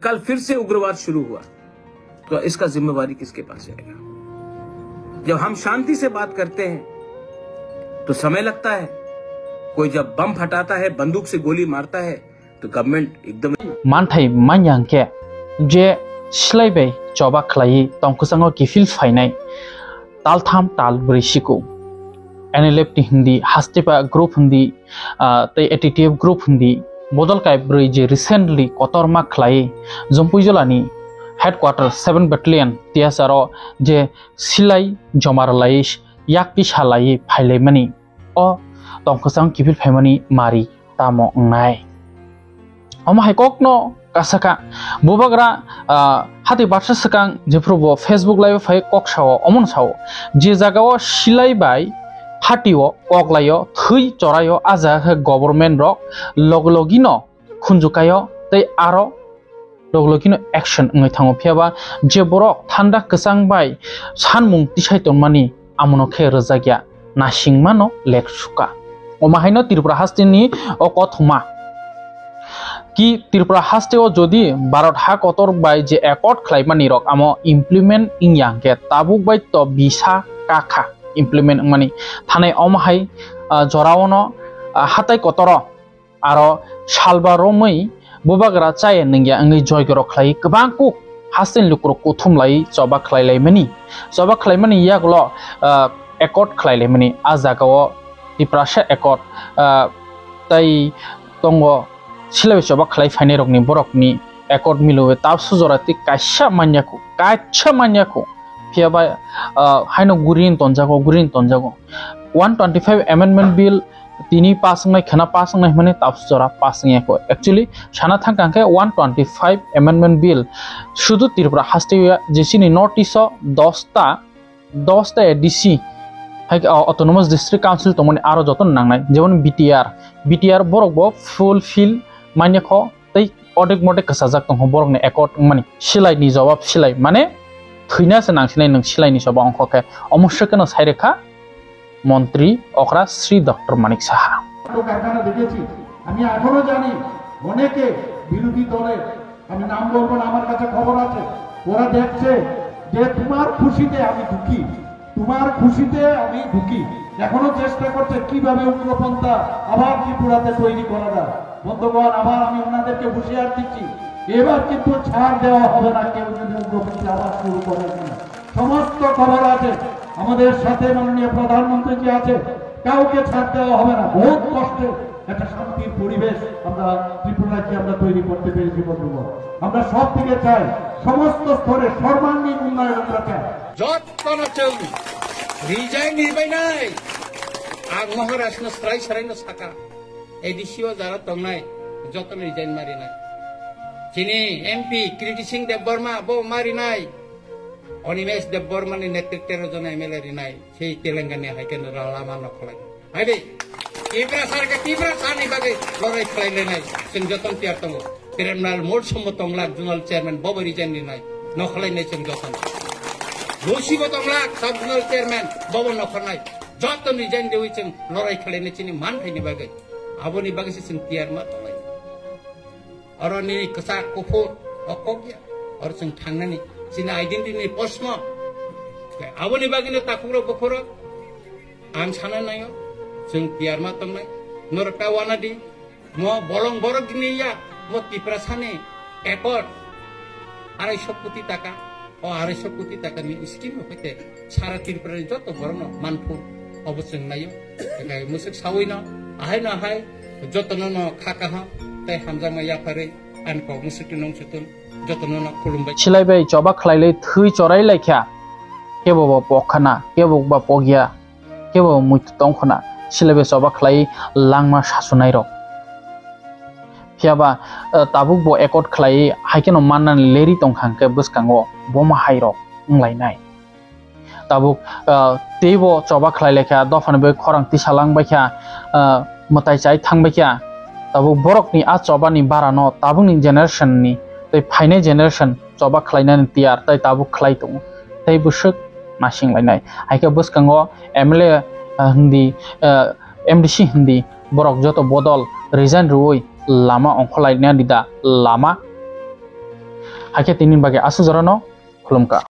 कल फिर से उग्रवाद शुरू हुआ तो इसका जिम्मेवारी किसके पास जाएगा? जब हम शांति से बात करते हैं तो समय लगता है, कोई जब बम फटाता है, बंदूक से गोली मारता है तो गवर्नमेंट एकदम मानथाय मानयांके जे स्लाइबे चौबा खलाई तंकुसंगो किफिल फाइनाय तालथाम ताल ब्रिसिको NLF T Hindi हास्तेपा group Hindi ते एटीटीएफ ग्रुप हिंदी बदल काय ब्रै जे रिसेंटली कतरमा खलाई जम्पुइजलानी हेडक्वार्टर 7 बटालियन तियासारो जे सिलाई जमारलाई याकि सालाई फाइलायमानि अ तंकुसंग किफिल फाइमानि मारि तामो नाय अमाहायकनो कासाका बुबाग्रा हाथि बाथ्रा सकां जेफ्रोबो फेसबुक लाइव फाइ कक्साव अमन साव जे जागाव सिलाई बाय हाटिओ कगलायो थै चरायो आजा गवर्नमेंट रक लगलगिनो खुनजुकायो तै आरो लगलगिनो एक्शन ngै थाङो फियाबा जे बरक थान्दा कसां बाय सानमुं तिसाइतनमानि आमनखे रजागिया नासिंमानो लेखसुका अमाहायनो त्रिपुरा हास्तिनि अकथमा कि त्रिपुरा हास्टेओ जदि भारत हा कतर बाय जे एकॉर्ड खलाइमानि रक आमो इमप्लिमेंट इंयाके ताबुक बाय तो बिसा काखा इमप्लिमेंट मानि थानाय अमाहाय जरावनो हाताय कतर आरो सालबारमै बुबाग्रा चाय नंगिया अंगै जयगर खलाइ गोबां कुक हास्टेन लुक्र कुथुमलाई चबा खलाइमानि यागलो एकॉर्ड खलाइलायमानि आ जागाव त्रिपुरासा एकॉर्ड तै दंगो सिलाइ चबा खलाइ फाइनाय रकनि बरकनि एकॉर्ड मिलुवे ताब सुजराति कायसा मान्याखौ फियाबा हाइनो गुरिन तनजागो 125 अमेंडमेंट बिल तिनी पासंनाय खना पासंनाय माने ताब सुजरा पासंयाखौ एक्चुअली साना थांखांखे 125 अमेंडमेंट बिल शुदु त्रिपुरा हास्टेया जेसिनि नॉर्थ ईस्ट 10टा एडीसी हाइ ऑटोनोमस डिस्ट्रिक्ट काउंसिल तमनि आरो जतन नांनाय जेमन बीटीआर बरकबो फुलफिल मान्यखौ तै अडेक मडेक कसाजाक दं बरकनि एकॉर्ड माने सिलाइनि जवाब सिलाइ माने थैनासो नांसिनाय नों सिलाइनि जवाब अंखके अमस्यकनो साइरेखा মন্ত্রী অকরা শ্রী ডক্টর মানিক সাহা কারখানা দেখেছি আমি এখনো জানি অনেকে বিরোধী দলে আমি নাম বলবো না আমার কাছে খবর আছে ওরা দেখছে যে তোমার খুশিতে আমি ঢুকি এখনো চেষ্টা করছে কিভাবে উগ্রপন্থা আবার ত্রিপুরাতে তৈরি করা যায় বন্ধুগণ আবার আমি ওনাদেরকে হুঁশিয়ার দিচ্ছি এবার কিন্তু ছাড় দেওয়া হবে না কেউ যদি উগ্রপন্থা আবার শুরু করে সমস্ত খবর আছে আমাদের সাথে মাননীয় প্রধানমন্ত্রী জি আছে কাউকে ছাড় দেওয়া হবে না বহুত কষ্টে একটা শান্তির পরিবেশ আমরা ত্রিপুরাকে আমরা তৈরি করতে পেরেছি বন্ধুগণ আমরা সব দিকে চাই সমস্ত স্তরে সর্বাঙ্গীন উন্নয়ন আমরা চাই যতন চল রিজাইন নিবাইনাই আগ মহারাষ্ট্র স্ট্রাইক সারাইনো সাকা এডিসিও যারা তংনাই যতন রিজাইন মারি নাই যিনি এমপি কৃতি সিং দেববর্মা বো মারি নাই অনিমেষ দেববর্মানি নেতৃত্বের জন এমএলএ রিনাই সেই তেলেঙ্গানা হাইকেন রালামা নখলাই আইদে ত্রিপুরা সরকার ত্রিপুরা সানি বাগে লড়াই খাইলে নাই जों যতন তিয়ার তঙ্গ পেরেমনাল মোট সম্মতংলা জুনাল চেয়ারম্যান বব রিজাইন নাই নখলাই নাই जों যতন লসিব তংলা সাব জুনাল চেয়ারম্যান বব নখলাই যতন রিজাইন দেউই जों লড়াই খাইলে চিনি মান খাইনি বাগে আবনি বাগে जों তিয়ার মা তলাই অরনি কসা কুফুর অকগিয়া আর जों थांनानै जिना आइडेंटिटी प्रश्न आबोनि बागिनो ताकुरो बखरो आं साना नायो जों पियारमा तंनाय नरका वानादि म बलं बरक दिनिया म त्रिपुरा साने एकॉर्ड 250 कोटी टाका ও 250 কোটি টাকাनि स्कीम হইতে সারা ত্রিপুরার যত বড় মানফুর অবশ্যই নাইও একাই মুসক সাউইনা আহাই না হাই যতন ন খাকা হা তাই হামজামা ইয়াফারে আনকো মুসক নং সুতুন सिलाइबाय चबा खलाइलै थै चराय लायखा केबो पखाना केबो बा पगिया केबो मुइथ तंखना सिलाइबाय चबा खलाइ लांमा सासुनाय र फियाबा ताबुक बो एकॉर्ड खलाइ हाइकेनो माननानै लेरि तंखांके बसकांगो बमा हाइर उंलायनाय ताबुक तेबो चबा खलाइ लायखा दफानबे खरांति सालांबायखा मताय चाय थांबायखा ताबुक बरकनि आ चबानि बारानो ताबुकनि जेनारेशननि तै फाइनाय जेनारेशन चबा खलाइनानै तियार तै ताबुक खलाइ दं तै बुसक नासिं लायनाय हाइका बसकांगो एमएलए हिंदी एमडीसी हिंदी बरक जतो बदल रिजाइन रुई Lama अंखलायना दिदा Lama haike tinin bage asu jarano khulumka.